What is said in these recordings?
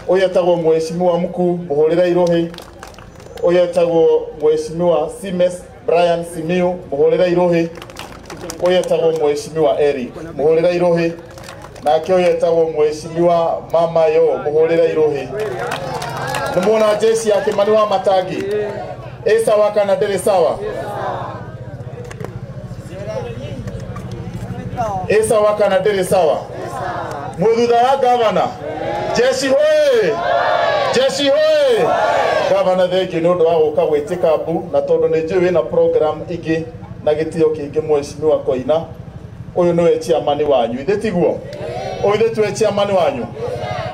oyetagwo mheshimiwa mkuu Muhorera Irohe, oyetagwo mheshimiwa Simes Brian Simiu Muhorera Irohe, oyetagwo mheshimiwa Eric Muhorera Irohe, nake oyetagwo mheshimiwa Mama Yo Muhorera Irohe. Nimona jeshi yake Kimani wa Matangi. Sawa kana ndere sawa? Sawa kana ndere sawa? Muthutha wa gavana. Jeshi hoye! Jeshi hoye! Gavana thenge no ndo wa guka gwitika mbu na tondu ni njui na program ingi na gitio kingi mheshimiwa Koina. Uyu niwe chairman wanyu. Ithe tiguo? Uyu twe chairman wanyu.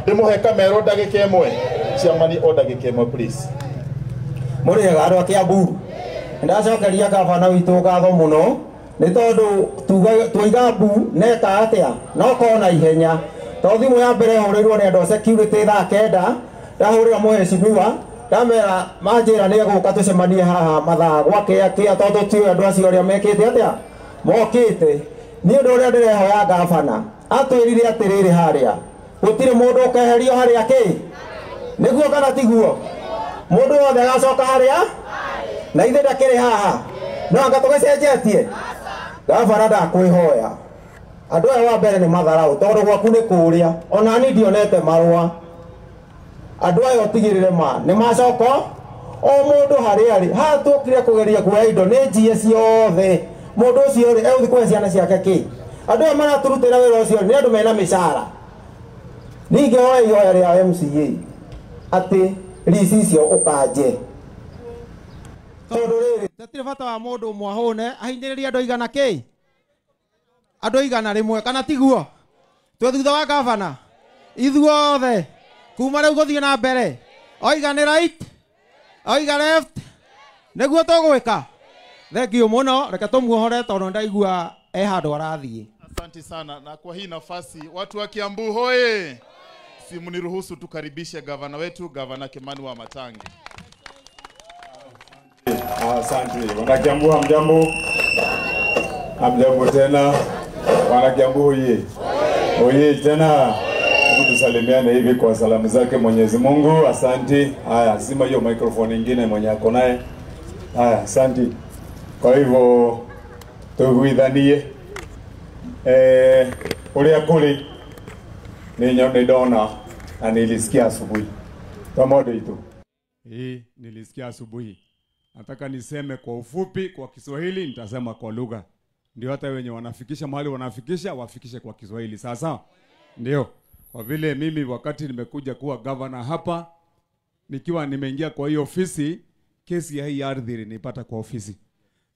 Ndimuhe kamera ndagika imwe. Chairman order gikemo please. Muri garo Kiambu. Ndacokeria gavana witu gatho muno ni tondu tuiga mbu neta atia no kona ihenya. To thimu ya mbere hurirwo ni andu security thaa kenda ndahurira mheshimiwa ndamera manjira ni guka tucemanie haha mathaa gwake akia tondu ti andu acio ria mekite atia mokite ni undu uria ndirehoya gavana atwirire atiriri haria gutire mundu ukeherio haria ki niguo kana tiguo mundu wothe agacoka haria na ithe ndakiri haha no anga tugecenjetie gavana ndakwihoya andu aya wa mbere ni matharau tondu gwaku ni kuria ona ni ndionete marua andu aya otigirire ma ni macoko o mundu haria ri ha tukire kugeria kuoya indo ni njie ciothe mundu ucio ri euthi kwa ciana ciake ki andu aya maraturutira wira ucio ni andu mena mishara ninge hoya ihoya ria MCA ati risi icio ukanje tondu riri tatire bata wa mundu mwahune ahinyiriria andu igana ki andu igana rimwe kana tiguo twe thutha wa gavana ithuothe kuma riu guthie na mbere oiga ni right oiga left niguo tugwika thengio muno reke tumuhore tondu ndaigua handu arathie. Asante sana, na kwa hii nafasi watu wa Kiambu hoye, si mniruhusu tukaribishe gavana wetu, Gavana Kimani wa Matangi. Asante. Wana Kiambu hamjambo? Hamjambo tena. Wana Kiambu hoye. Hoye tena. Tusalimiane hivi kwa salamu zake Mwenyezi Mungu. Asante. Haya, sima hiyo microphone nyingine mwenye ako naye. Haya, asante. Kwa hivyo tuguithanie ulia kuli ni dona na nilisikia asubuhi. Pamoja itu. Nilisikia asubuhi. Nataka niseme kwa ufupi kwa Kiswahili, nitasema kwa lugha. Ndio hata wenye wanafikisha mahali wanafikisha wafikishe kwa Kiswahili. Sasa ndio. Kwa vile mimi wakati nimekuja kuwa governor hapa, nikiwa nimeingia kwa hii ofisi, kesi ya hii ardhi nilipata kwa ofisi.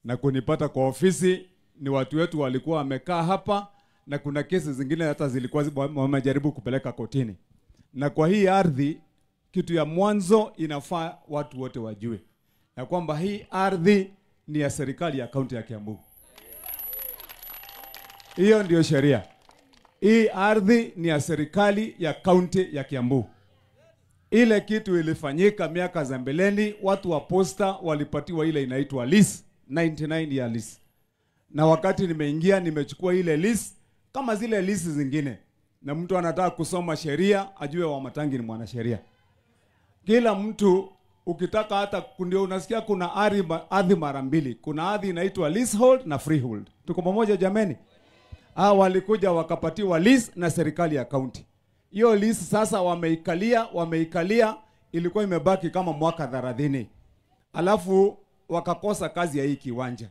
Na kunipata kwa ofisi ni watu wetu walikuwa wamekaa hapa, na kuna kesi zingine hata zilikuwa wamejaribu kupeleka kotini. Na kwa hii ardhi kitu ya mwanzo inafaa watu wote wajue ya kwamba hii ardhi ni ya serikali ya kaunti ya Kiambu. Hiyo ndio sheria. Hii ardhi ni ya serikali ya kaunti ya Kiambu. Ile kitu ilifanyika miaka za mbeleni, watu wa posta walipatiwa ile inaitwa lease, 99 year lease. Na wakati nimeingia nimechukua ile lease kama zile lease zingine. Na mtu anataka kusoma sheria ajue wa Matangi ni mwanasheria. Kila mtu ukitaka hata ndio unasikia kuna ardhi mara mbili. Kuna ardhi inaitwa leasehold na freehold. Tuko pamoja jameni? Walikuja wakapatiwa lease na serikali ya county. Hiyo lease sasa wameikalia ilikuwa imebaki kama mwaka 30. Alafu wakakosa kazi ya hii kiwanja.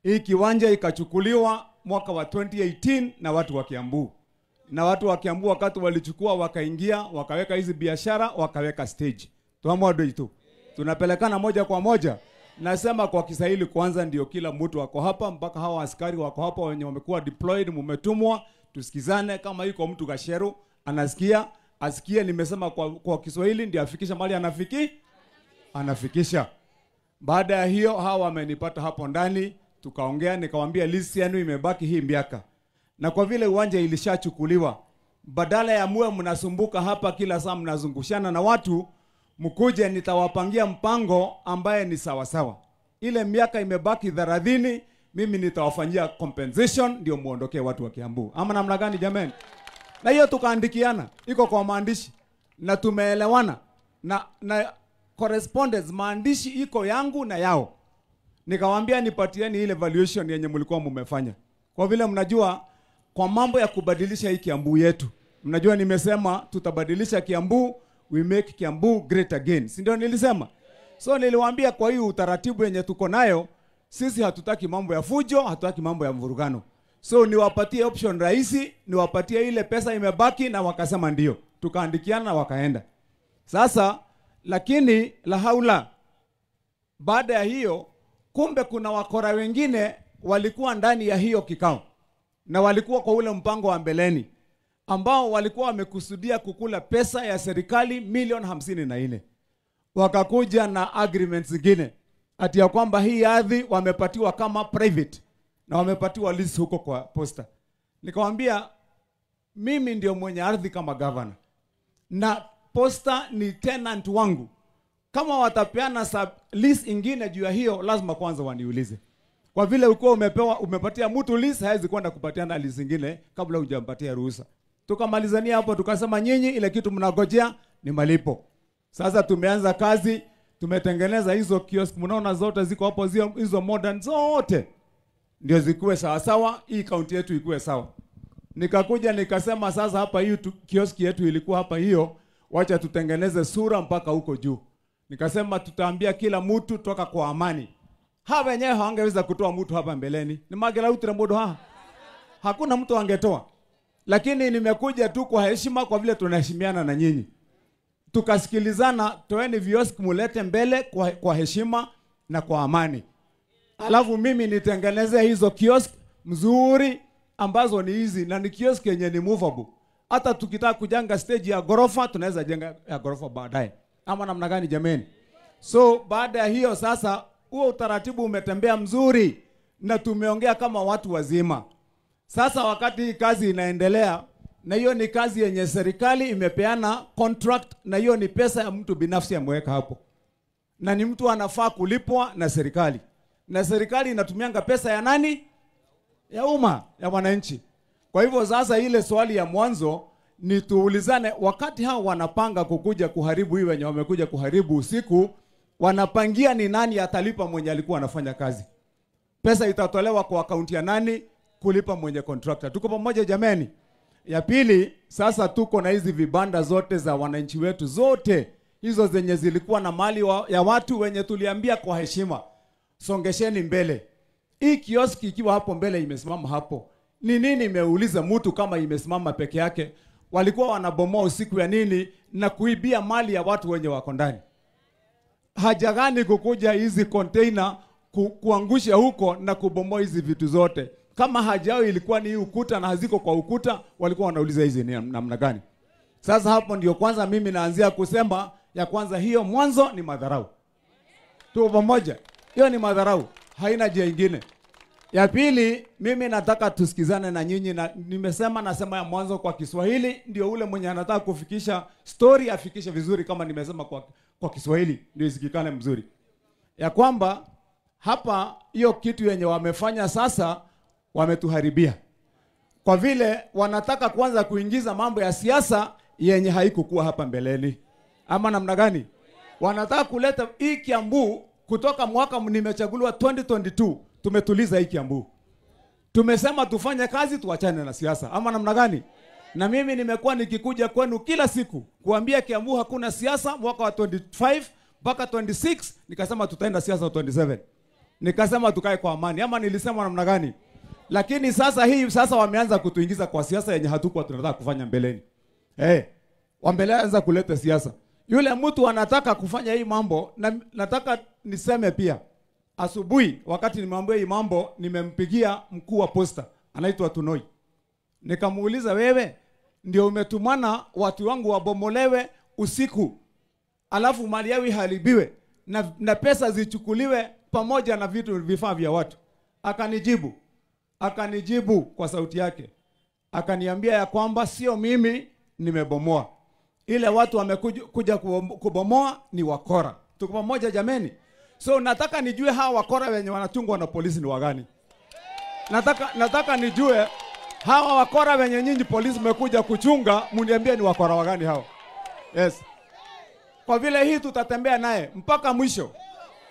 Hii kiwanja ikachukuliwa mwaka wa 2018 na watu wa Kiambu. Na watu wa Kiambu wakati walichukua wakaingia, wakaweka hizi biashara, wakaweka stage. Tuamwado itu. Tunapelekana moja kwa moja. Nasema kwa Kiswahili kwanza ndio kila mtu wako hapa, mpaka hawa askari wako hapa wenye wamekuwa deployed, mumetumwa, tusikizane kama yuko mtu Gasheru, anasikia, asikie nimesema kwa Kiswahili ndio afikisha mali anafikisha. Baada ya hiyo hawa wamenipata hapo ndani, tukaongea nikamwambia list yenu imebaki hii miaka. Na kwa vile uwanja ilishachukuliwa, badala ya muwe mnasumbuka hapa kila saa mnazungushana na watu, mkuje nitawapangia mpango ambaye ni sawa sawa. Ile miaka imebaki 30, mimi nitawafanyia compensation ndio muondokee watu wa Kiambu. Ama namna gani jameni? Na hiyo tukaandikiana, iko kwa maandishi. na tumeelewana na correspondence, maandishi iko yangu na yao. Nikawaambia nipatieni ile valuation yenye mlikuwa mmefanya. Kwa vile mnajua kwa mambo ya kubadilisha hii Kiambu yetu, mnajua nimesema tutabadilisha Kiambu, we make Kiambu great again. Si ndio nilisema? So niliwaambia kwa hiyo utaratibu yenye tuko nayo, sisi hatutaki mambo ya fujo, hatutaki mambo ya mvurugano. So niwapatie option rahisi, niwapatie ile pesa imebaki, na wakasema ndio. Tukaandikiana na wakaenda. Sasa lakini la haula, baada ya hiyo kumbe kuna wakora wengine walikuwa ndani ya hiyo kikao na walikuwa kwa ule mpango wa mbeleni, ambao walikuwa wamekusudia kukula pesa ya serikali milioni 54. Wakakuja na agreements zingine ati ya kwamba hii ardhi wamepatiwa kama private na wamepatiwa lease huko kwa posta. Nikamwambia mimi ndio mwenye ardhi kama governor na posta ni tenant wangu. Kama watapeana lease ingine juu ya hiyo, lazima kwanza waniulize. Kwa vile uko umepatia mtu lease, haiwezi kwenda kupatiana lease ingine kabla hujampatia ruhusa. Tukamalizania hapo, tukasema nyinyi ile kitu mnagojea ni malipo. Sasa tumeanza kazi, tumetengeneza hizo kiosk, mnaona zote ziko hapo, hizo modern zote ndio zikuwe sawa sawa, hii kaunti yetu ikuwe sawa. Nikakuja nikasema sasa hapa hii kioski yetu ilikuwa hapa hiyo, wacha tutengeneze sura mpaka huko juu. Nikasema tutaambia kila mtu toka kwa amani. Hawa wenyewe hawangeweza kutoa mtu hapa mbeleni. Ni magela utra modo hakuna mtu angetoa. Lakini nimekuja tu kwa heshima, kwa vile tunaheshimiana na nyinyi. Tukasikilizana, toeni viosk mulete mbele kwa heshima na kwa amani. Alafu mimi nitengeneze hizo kiosk mzuri ambazo ni hizi, na ni kiosk yenye ni movable. Hata tukitaka kujenga stage ya gorofa, tunaweza jenga ya gorofa baadaye. Ama namna gani jameni? So baada ya hiyo sasa, huo utaratibu umetembea mzuri na tumeongea kama watu wazima. Sasa wakati hii kazi inaendelea, na hiyo ni kazi yenye serikali imepeana contract, na hiyo ni pesa ya mtu binafsi ameweka hapo. Na ni mtu anafaa kulipwa na serikali. Na serikali inatumianga pesa ya nani? Ya umma, ya wananchi. Kwa hivyo sasa ile swali ya mwanzo ni tuulizane, wakati hao wanapanga kukuja kuharibu hii wenye wamekuja kuharibu usiku, wanapangia ni nani atalipa mwenye alikuwa anafanya kazi? Pesa itatolewa kwa akaunti ya nani kulipa mwenye contractor? Tuko pamoja jameni? Ya pili, sasa tuko na hizi vibanda zote za wananchi wetu zote, hizo zenye zilikuwa na mali ya watu wenye tuliambia kwa heshima, songesheni mbele. Hii kioski ikiwa hapo mbele imesimama hapo, ni nini imeuliza mtu kama imesimama peke yake? Walikuwa wanabomoa usiku ya nini na kuibia mali ya watu wenye wako ndani? Haja gani kukuja hizi container kuangusha huko na kubomoa hizi vitu zote? Kama haja yao ilikuwa ni ukuta na haziko kwa ukuta, walikuwa wanauliza hizi ni namna gani? Sasa hapo ndio kwanza mimi naanzia kusema ya kwanza, hiyo mwanzo ni madharau. Tuko pamoja? Hiyo ni madharau, haina njia nyingine. Ya pili, mimi nataka tusikizane na nyinyi, na nasema ya mwanzo kwa Kiswahili, ndio ule mwenye anataka kufikisha story afikishe vizuri, kama nimesema kwa Kiswahili ndio isikikane mzuri. Ya kwamba hapa hiyo kitu yenye wamefanya sasa wametuharibia. Kwa vile wanataka kwanza kuingiza mambo ya siasa yenye haikukuwa hapa mbeleni. Ama namna gani? Wanataka kuleta hii Kiambu kutoka mwaka nimechaguliwa 2022, tumetuliza hii Kiambu. Tumesema tufanye kazi, tuachane na siasa. Ama namna gani? Na mimi nimekuwa nikikuja kwenu kila siku kuambia Kiambu hakuna siasa mwaka wa 25 mpaka 26, nikasema tutaenda siasa 27. Nikasema tukae kwa amani. Ama nilisema namna gani? Lakini sasa wameanza kutuingiza kwa siasa yenye hatukuwa tunataka kufanya mbeleni. Wameanza kuleta siasa. Yule mtu anataka kufanya hii mambo, na nataka niseme pia, asubuhi wakati nimwambia hii mambo, nimempigia mkuu wa posta anaitwa Tunoi. Nikamuuliza, wewe ndio umetumana watu wangu wabomolewe usiku, alafu mali yao iharibiwe na pesa zichukuliwe pamoja na vifaa vya watu? Akanijibu kwa sauti yake, akaniambia ya kwamba sio mimi nimebomoa, ile watu wamekuja kubomoa ni wakora. Tuko pamoja jameni? So nataka nijue hawa wakora wenye wanachungwa na polisi ni wagani. Nataka nijue hawa wakora wenye nyinyi polisi mmekuja kuchunga, muniambie ni wakora wagani hao. Yes. Kwa vile hii tutatembea naye mpaka mwisho.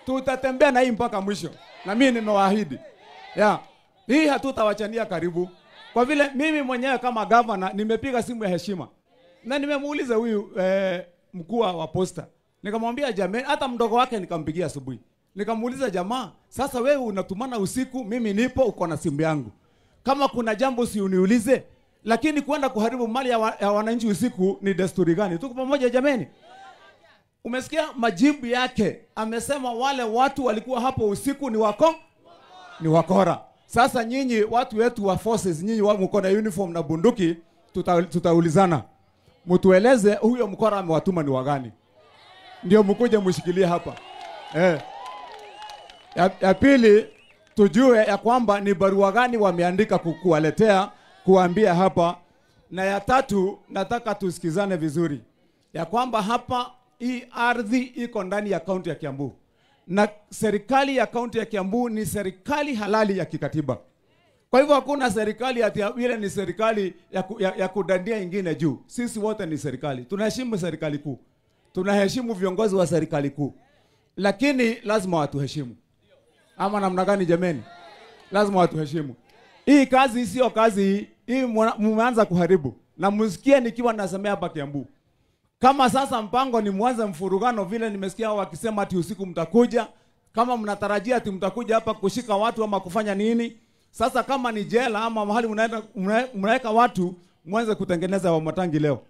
Tutatembea na hii mpaka mwisho. Na mimi nimewaahidi. Yeah. Hii hatutawachania karibu. Kwa vile mimi mwenyewe kama governor nimepiga simu ya heshima. Na nimemuuliza huyu mkuu wa posta. Nikamwambia jamani, hata mdogo wake nikampigia asubuhi. Nikamuuliza jamaa, sasa wewe unatumana usiku, mimi nipo, uko na simu yangu. Kama kuna jambo si uniulize, lakini kwenda kuharibu mali ya wananchi usiku ni desturi gani? Tuko pamoja jamani? Umesikia majibu yake? Amesema wale watu walikuwa hapo usiku ni wakora. Sasa nyinyi watu wetu wa forces, nyinyi mko na uniform na bunduki, tutaulizana. Mtueleze huyo mkora amewatuma ni wagani? Ndio mkuje mshikilie hapa. Ya pili tujue ya kwamba ni barua gani wameandika kuwaletea kuambia hapa. Na ya tatu nataka tusikizane vizuri. Ya kwamba hapa hii ardhi iko ndani ya kaunti ya Kiambu. Na serikali ya kaunti ya Kiambu ni serikali halali ya kikatiba. Kwa hivyo hakuna serikali ati ile ni serikali ya kudandia ingine juu. Sisi wote ni serikali. Tunaheshimu serikali kuu. Tunaheshimu viongozi wa serikali kuu. Lakini lazima watuheshimu. Ama namna gani jameni? Lazima watuheshimu. Hii kazi sio kazi hii mmeanza kuharibu. Na msikie nikiwa nasemea hapa Kiambu. Kama sasa mpango ni mwanze mfurugano vile nimesikia wakisema ati usiku mtakuja, kama mnatarajia ati mtakuja hapa kushika watu ama kufanya nini? Sasa kama ni jela ama mahali mnaweka watu, mwanze kutengeneza wa matangi leo.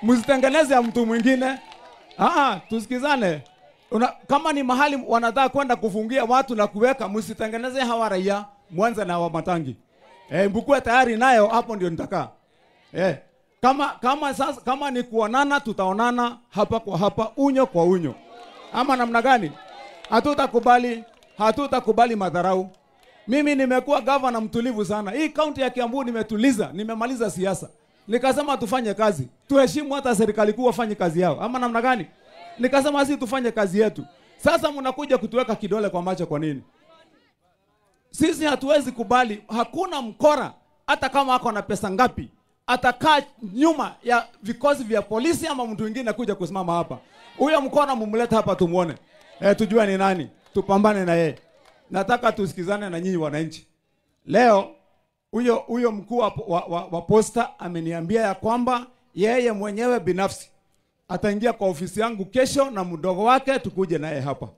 Msitengeneze ya mtu mwingine. Tusikizane. Kama ni mahali wanataka kwenda kufungia watu na kuweka, msitengeneze hawa raia, mwanze na wa matangi. Mkue tayari nayo, hapo ndio nitakaa. Kama ni kuonana, tutaonana hapa kwa hapa, unyo kwa unyo. Ama namna gani? Hatutakubali madharau. Mimi nimekuwa governor mtulivu sana. Hii kaunti ya Kiambu nimetuliza, nimemaliza siasa. Nikasema tufanye kazi. Tuheshimu hata serikali kuu wafanye kazi yao. Ama namna gani? Nikasema sisi tufanye kazi yetu. Sasa mnakuja kutuweka kidole kwa macho kwa nini? Sisi hatuwezi kubali. Hakuna mkora hata kama ako na pesa ngapi atakaa nyuma ya vikosi vya polisi ama mtu mwingine kuja kusimama hapa. Huyo mkora mumleta hapa tumuone. Tujue ni nani. Tupambane na yeye. Nataka tusikizane na nyinyi wananchi. Leo huyo mkuu wa posta ameniambia ya kwamba yeye mwenyewe binafsi ataingia kwa ofisi yangu kesho na mdogo wake tukuje naye hapa.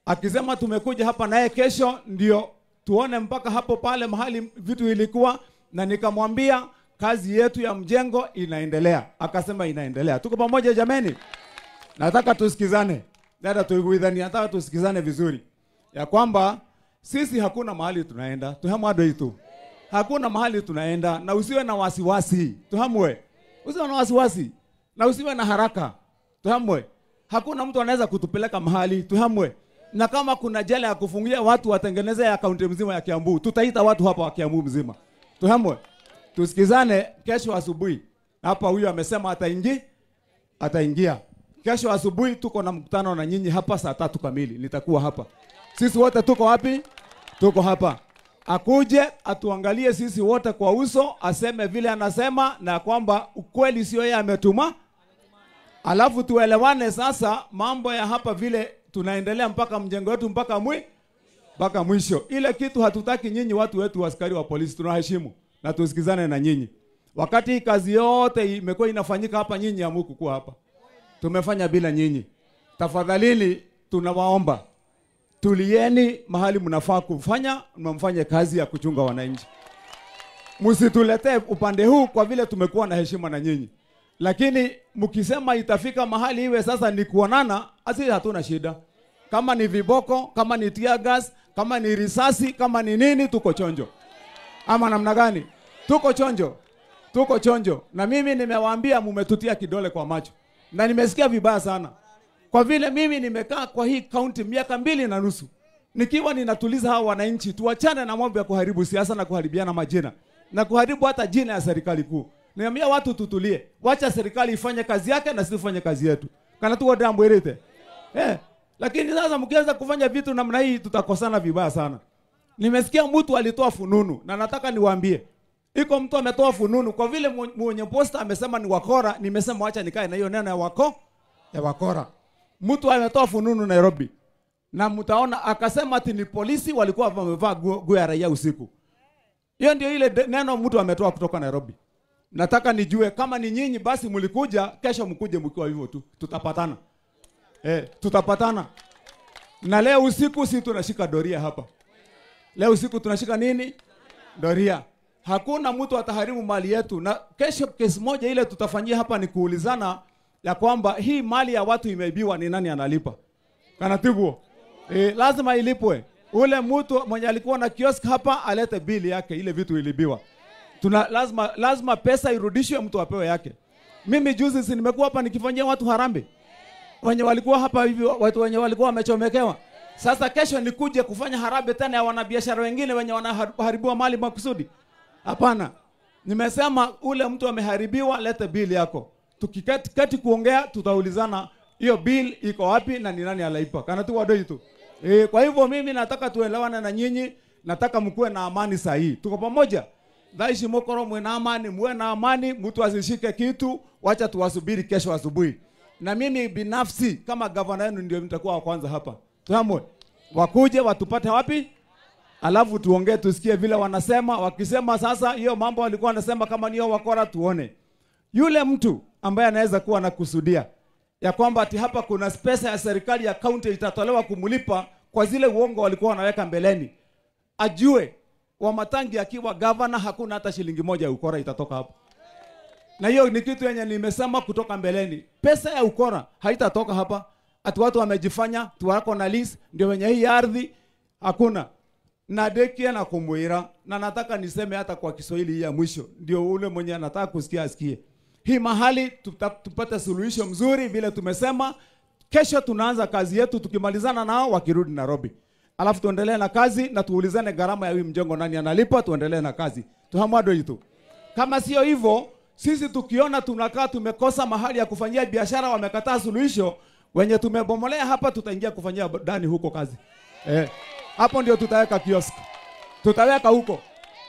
Akisema tumekuja hapa naye kesho ndio tuone mpaka hapo pale mahali vitu ilikuwa, na nikamwambia kazi yetu ya mjengo inaendelea. Akasema inaendelea. Tuko pamoja jameni? Nataka tusikizane. Dada tuiguidhani, nataka tusikizane vizuri. Ya kwamba sisi hakuna mahali tunaenda. Tuhamwe hitu. Hakuna mahali tunaenda na usiwe na wasiwasi. Tuhamwe. Usiwe na wasiwasi. Na usiwe na haraka. Tuhamwe. Hakuna mtu anaweza kutupeleka mahali. Tuhamwe. Na kama kuna jela ya kufungia watu watengeneze ya kaunti mzima ya Kiambu, tutaita watu hapa wa Kiambu mzima. Tuhamwe. Tusikizane kesho asubuhi. Hapa huyu amesema ataingia. Kesho asubuhi tuko na mkutano na nyinyi hapa saa 3 kamili. Nitakuwa hapa. Sisi wote tuko wapi? Tuko hapa. Akuje atuangalie sisi wote kwa uso, aseme vile anasema na kwamba ukweli sio yeye ametuma. Alafu tuelewane sasa mambo ya hapa vile tunaendelea mpaka mjengo wetu mpaka mwisho. Ile kitu hatutaki nyinyi watu wetu askari wa polisi, tunaheshimu na tusikizane na nyinyi. Wakati hii kazi yote imekuwa inafanyika hapa, nyinyi hamuku kuwa hapa. Tumefanya bila nyinyi. Tafadhalini tunawaomba, tulieni mahali mnafaa kufanya, mfanye kazi ya kuchunga wananchi. Msituletee upande huu kwa vile tumekuwa na heshima na nyinyi. Lakini mkisema itafika mahali iwe sasa ni kuonana, asi hatuna shida. Kama ni viboko, kama ni tear gas, kama ni risasi, kama ni nini, tuko chonjo. Ama namna gani? Tuko chonjo. Tuko chonjo. Na mimi nimewaambia mumetutia kidole kwa macho. Na nimesikia vibaya sana. Kwa vile mimi nimekaa kwa hii county miaka 2.5. Nikiwa ninatuliza hawa wananchi, tuachane na mambo ya kuharibu siasa na kuharibiana majina. Na kuharibu hata jina ya serikali kuu. Niambia watu tutulie. Wacha serikali ifanye kazi yake na sisi tufanye kazi yetu. Kana tuko dambo irete. Lakini sasa mkianza kufanya vitu namna hii tutakosana vibaya sana. Nimesikia mtu alitoa fununu na nataka niwaambie. Iko mtu ametoa fununu kwa vile mwenye posta amesema ni wakora, nimesema acha nikae na hiyo neno ya wakora. Mtu ametoa fununu Nairobi. Na mtaona akasema ati ni polisi walikuwa wamevaa nguo ya raia usiku. Hiyo ndio ile neno mtu ametoa kutoka Nairobi. Nataka nijue kama ni nyinyi basi mlikuja, kesho mkuje mkiwa hivyo tu. Tutapatana. Tutapatana. Na leo usiku si tunashika doria hapa. Leo usiku tunashika nini? Doria. Hakuna mtu ataharibu mali yetu. Na kesho kesi moja ile tutafanyia hapa ni kuulizana ya kwamba hii mali ya watu imeibiwa ni nani analipa. Kanatiguo. Lazima ilipwe. Ule mtu mwenye alikuwa na kiosk hapa alete bili yake ile vitu ilibiwa. Lazima pesa irudishwe mtu apewe yake. Mimi juzi si nimekuwa hapa nikifanyia watu harambe. Wenye walikuwa hapa hivi watu wenye walikuwa wamechomekewa. Sasa kesho nikuje kufanya harambe tena ya wanabiashara wengine wenye wanaharibiwa mali makusudi. Hapana. Nimesema ule mtu ameharibiwa lete bili yako. Tukikati kuongea tutaulizana hiyo bill iko wapi na ni nani alaipa. Kana tu wadoi tu. Kwa hivyo mimi nataka tuelewane na nyinyi, nataka mkuwe na amani sahihi. Tuko pamoja. Dhaishi mokoro mwe na amani, mwe na amani, mtu asishike kitu, wacha tuwasubiri kesho asubuhi. Na mimi binafsi kama gavana yenu ndio mtakuwa wa kwanza hapa. Tuhamwe. Wakuje watupate wapi? Alafu tuongee tusikie vile wanasema, wakisema sasa hiyo mambo walikuwa wanasema kama niyo wakora tuone. Yule mtu ambaye anaweza kuwa anakusudia ya kwamba ati hapa kuna pesa ya serikali ya county itatolewa kumulipa kwa zile uongo walikuwa wanaweka mbeleni. Ajue Wamatangi akiwa governor hakuna hata shilingi moja ya ukora itatoka hapo. Na hiyo ni kitu yenye nimesema kutoka mbeleni. Pesa ya ukora haitatoka hapa. Ati watu wamejifanya tuwako na list ndio wenye hii ardhi hakuna. Na dekia na kumwira na nataka niseme hata kwa Kiswahili ya mwisho ndio ule mwenye anataka kusikia asikie. Hii mahali tupate suluhisho mzuri vile tumesema. Kesho tunaanza kazi yetu tukimalizana nao wakirudi Nairobi. Alafu tuendelee na kazi na tuulizane gharama ya hii mjengo nani analipa tuendelee na kazi. Tuhamado hitu. Kama sio hivyo sisi tukiona tunakaa tumekosa mahali ya kufanyia biashara wamekataa suluhisho wenye tumebomolea hapa tutaingia kufanyia ndani huko kazi. Hapo ndio tutaweka kiosk. Tutaweka huko.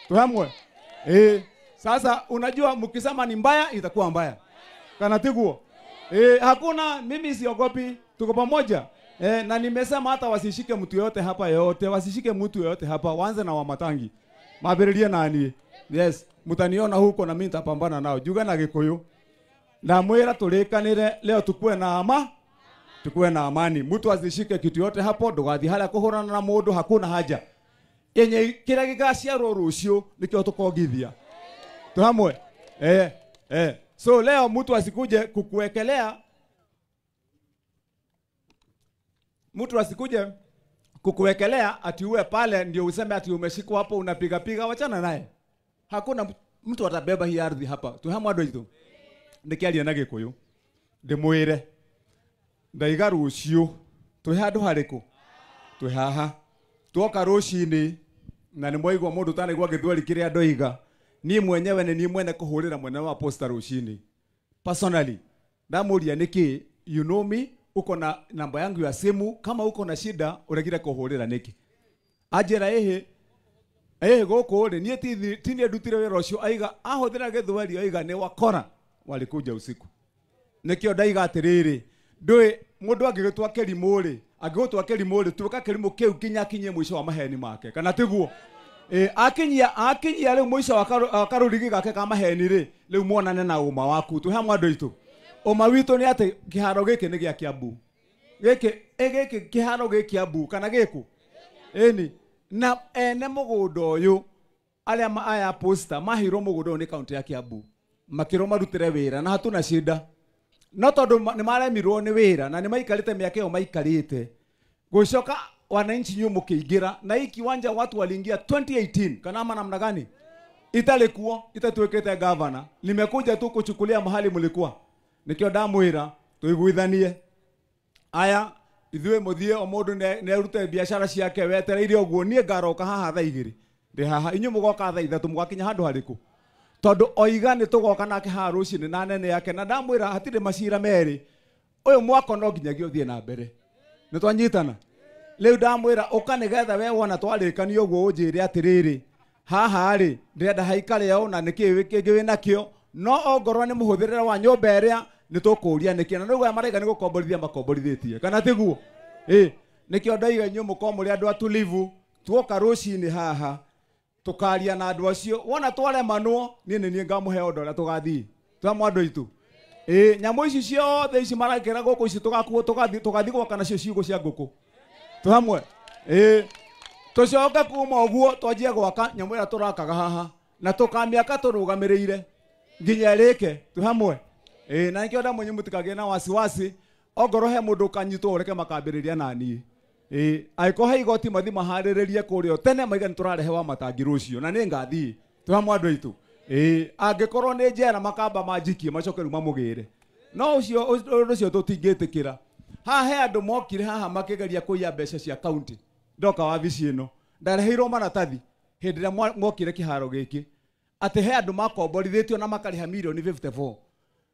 Tuhamwe. Sasa unajua mkisema ni mbaya itakuwa mbaya. Kanatiguo. Hakuna mimi siogopi tuko pamoja. Na nimesema hata wasishike mtu yote hapa yote, wasishike mtu yote hapa, waanze na Wamatangi. Mabirilia nani? Yes, mtaniona huko na mimi nitapambana nao. Juga na Gikuyu. Na mwera tulekanire leo tukue na amani. Mtu asishike kitu yote hapo, ndugathi hala kuhurana na mundu hakuna haja. Yenye kila gigacia rurucio nikio tukogithia. Tuhamwe. So leo mtu asikuje kukuwekelea. Mtu asikuje kukuwekelea ati uwe pale ndio useme ati umeshikwa hapo unapiga piga wachana naye. Hakuna mtu atabeba hii ardhi hapa. Tuhamwe ndo ndikiaria na Gikuyu. Ndimwire. Ndaiga rucio. Tuhandu hariku. Tuhaha. Tuoka rucini na ni mwaigwa mundu tane gwa githweri kiria ndoiga. Ni mwenyewe ni mwene kuhurira mwene wa posta rucini. Personally, ndamuria niki you know me, uko na namba yangu ya simu, kama uko na shida uregire kuhurira niki. Ajera goko ri nie tini ndutire wira ucio aiga ahuthira githweri aiga ni wakora walikuja usiku. Nikio ndaiga atiriri ndui mundu angigitwa kerimuri angigitwa kerimuri tuka kerimu kiu kinyakinye mwisho wa maheni make kana tiguo. Akinyia leo mwisho wa karurigi gake kama maheni ri leo muonane na uma waku tuhamwe andu itu. Oma witu ni ati kiharo giki ni gia Kiambu. Giki kiharo giki Kiambu kana giku. Na ene mugundo uyu aria aya posta mahiro mugundo ni county ya Kiambu. Makiro marutire wira na hatuna shida. No tondu ni maremirwo ni wira na ni maikarite miaka yo maikarite. Gushoka wananchi nyu mukiingira na hii kiwanja watu waliingia 2018 kana namna gani? Italikuwa itatuwekete governor. Limekuja tu kuchukulia mahali mlikuwa. Nikio ndamwira tuiguithanie. Aya ithuwe muthie o mundu ne rute biashara ciake wetereire oguo nie ngaroka haha thaa igiri. Ndi haha inyu mugoka thaa ithatu mugakinya handu hariku. Tondu oiga ni tugoka nake haha rucini na nene yake na ndamwira hatire macira meri. Uyu mwako no nginyagio thie na mbere. Ni twanyitana. Leo ndamwira uka nigetha we wona twarikani oguo unjire atiriri. haha ri ndenda haikare yao na niki nakio no ongorwo ni muhuthirire wa nyumba iria nitukuria niki na niguo maraiga ni gukomborithia makomborithitie kana tiguo nikio ndaiga nyu mukomori andu atulivu tuoka rucini haha tukaria na andu acio wona twaremanwo nie ngamuhe ondora tugathii twa andu itu nyamu ici ciothe ici marakira guku ici tugakuo tugathi gwaka nacio ciugo cia nguku tuhamwe tucoke kuma uguo twanjie gwaka nyamu ira turakaga haha na tukamiaka turugamirire nginya rike tuhamwe na nikio nda munyu mutikage na wasiwasi ongoro he mundu kanyitwo ureke makambiriria nani aiko he igoti mathi mahariririe kurio tene maiga niturarehewa matangi rucio na ni ngathi tuhamwe andu itu angikorwo ni njera makamba manjikie macokeru mamugire no ucio tutingitikira haha he andu mokire haha makigeria kuiya mbeca cia county ndoka wabici ino ndareheirwo maratathi hindi ria mokire kiharo giki ati he andu makomborithitio na makariha milioni 54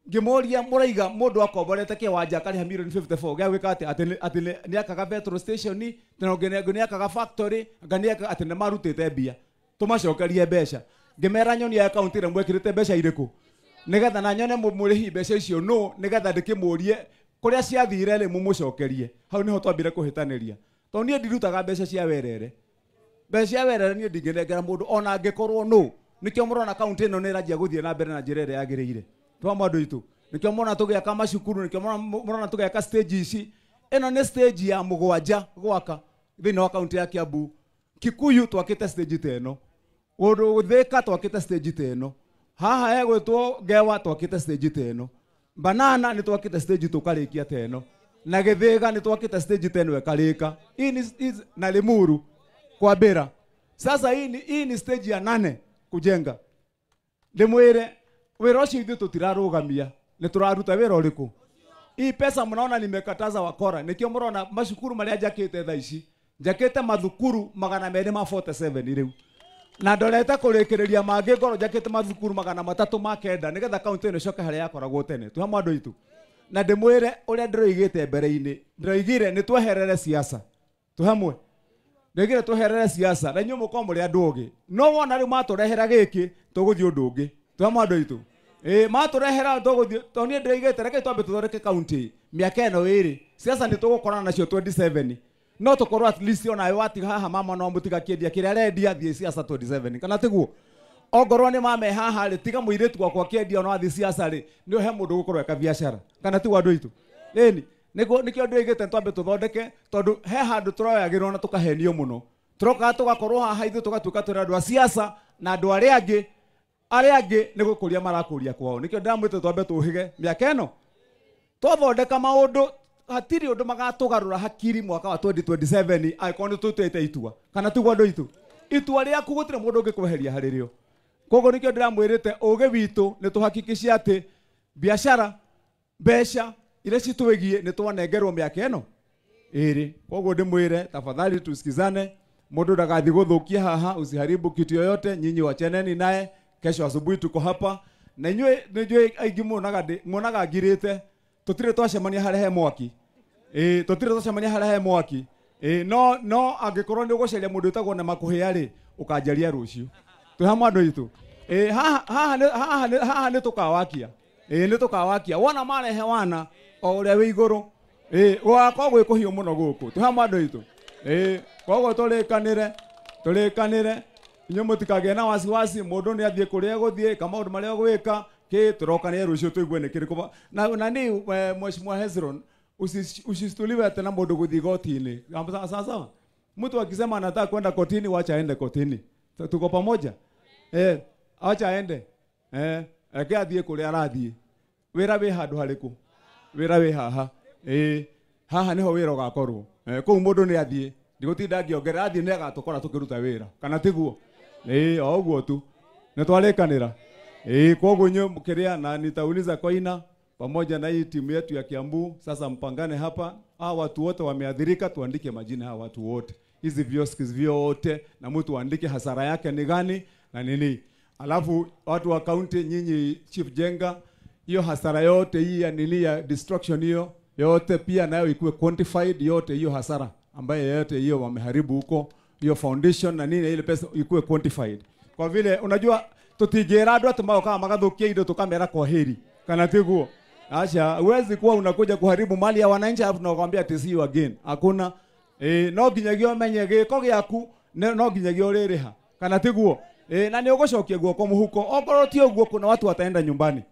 ngimuria muraiga mundu akomborete kiwanja akariha milioni 54 gya gwika ati ni akaga petrol station ni akaga factory ngania ati ni marutite mbia tumacokerie mbeca ngimera nyoni ya county re mwekirite mbeca iriku nigetha na nyone murihi mbeca icio no nigetha ndikimurie kuria ciathire ri mumucokerie hau niho twambire kuhitaniria to nie ndirutaga mbeca cia werere nie ndingenengera mundu ona angikorwo no nikio murona county ino ni rajia guthie na mbere na njira ire yagiriire twa mandu itu nikio murona tugiaka macukuru nikio murona tugiaka stage ici ino ni stage ya mugwanja gwaka thini wa county ya Kiambu Kikuyu twakite stage teno Udu Thika twakite stage teno haha egwitwo Gewa twakite stage teno Banana ni twakite stage tukarikia teno na Githiga ni twakite stage teno ekarika hii na Limuru kwa Bera sasa hii ni stage ya 8 kujenga ndimwire wira ucio ithu tutirarugamia ni turaruta wira uriku hii pesa mnaona nimekataza wakora nikio murona mashukuru maria njakite tha ici njakite mathukuru 247 riu na ndorete kurikireria mangi ngoro njakite mathukuru 309 nigetha county ino coke haria yakoragwo tene tu hamwe andu itu na ndimwire uria ndiroigite mbere-ini ndiroigire ni tweherere siasa tu hamwe ndigire tweherere siasa na nyumu ko muri andu ogi no wona riu maturehera giki tuguthi undu ungi tu hamwe andu itu maturehera tuguthi to nie ndirigite reke twambe tuthoreke county miaka eno iri siasa ni tugukorana nacio 27 no tukorwo at least ona wati haha mama no mutiga kiendia kiria rendia thie siasa 27 kana tiguo ongorwo ni mame haha ri tiga muiritu gwakwa kiendia no athi siasa ri ni he mundu gukorwo eka biashara kana tiguo andu itu nini nikio ndirigite twambe tuthondeke tondu he handu turoyagirwo na tukahenio muno turoka tugakorwo haha ithu tugatuika turi andu a siasa na andu aria angi ni gukuria marakuria kwao nikio ndamwite twambe tuhige miaka eno twathondeka maundu hatiri undu magatugarura hakiri mwaka wa 2027 aikoni tutete itua kana tiguo andu itu itua ria kugutire mundu ngikweheria haririo kogo nikio ndiramwirite uge witu ni tuhakikishia ati biashara mbeca ile citwigie ni twanengerwo miaka eno iri kogo ndimwire tafadhali tusikizane mundu ndagathi guthukia haha usiharibu kitu yoyote nyinyi wacheneni naye kesho asubuhi tuko hapa na nywe aingi munaga ngirite tutire twacemania haria he mwaki tutire twacemania haria he mwaki no angikorwo ni uguceria mundu utagwo na makuhia ri ukanjaria rucio tu hamwe andu itu haha ni tukawakia ni tukawakia wona marehe wana o uria wi iguru gwako gwikuhio muno guku tu hamwe andu itu koguo tulikanire inyo mutikage na wasiwasi mundu ni athie kuria guthie kama maundu maria gwika ki turoka ni rucio tuigue ni kiriko na ni mheshimiwa Hezron usistuliwe tena mundu guthie gotini sawa mtu akisema anataka kwenda kotini wacha aende kotini tuko pamoja acha aende ake athie kuria arathie wira wi handu hariku wira wi haha haha niho wira ugakorwo kou mundu ni athie ndigutinda ngiongerera athie ni agatukora tukiruta wira kana tiguo oguo tu nitwarikanira koguo nyo mkiria na nitauliza Koina pamoja na hii timu yetu ya Kiambu sasa mpangane hapa watu wote wameadhirika tuandike majina hawa watu wote hizi vioskis vyote na mtu andike hasara yake ni gani na nini alafu watu wa county nyinyi chief jenga hiyo hasara yote hii ya nini ya destruction hiyo yote pia nayo ikuwe quantified yote hiyo hasara ambaye yote hiyo wameharibu huko hiyo foundation na nini ile pesa ikuwe quantified kwa vile unajua tutigera andu atumao kama magathukia indo tukamera kwa heri kana tiguo. Acha huwezi kuwa unakuja kuharibu mali ya wananchi alafu tunakwambia ati see you again. Hakuna no ginyagio menye giko giaku no ginyagio ririha kana tiguo. Na ni ugocokia guoko muhuko okorwo ti uguo kuna watu wataenda nyumbani.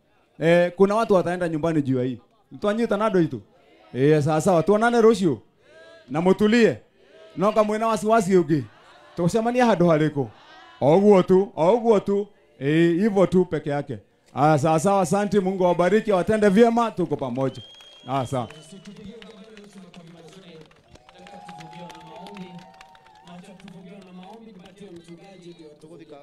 Kuna watu wataenda nyumbani juu ya hii. Twanyita nado itu. Sasa tuonane rucio na mutulie. No kamwe na wasiwasi ungi. Tucemania handu hariko. Oguo tu. Hivyo tu peke yake. Sawa, asante. Mungu awabariki, watende vyema, tuko pamoja. Sawa. na maombi, tupatie mchungaji ndio tugodhika.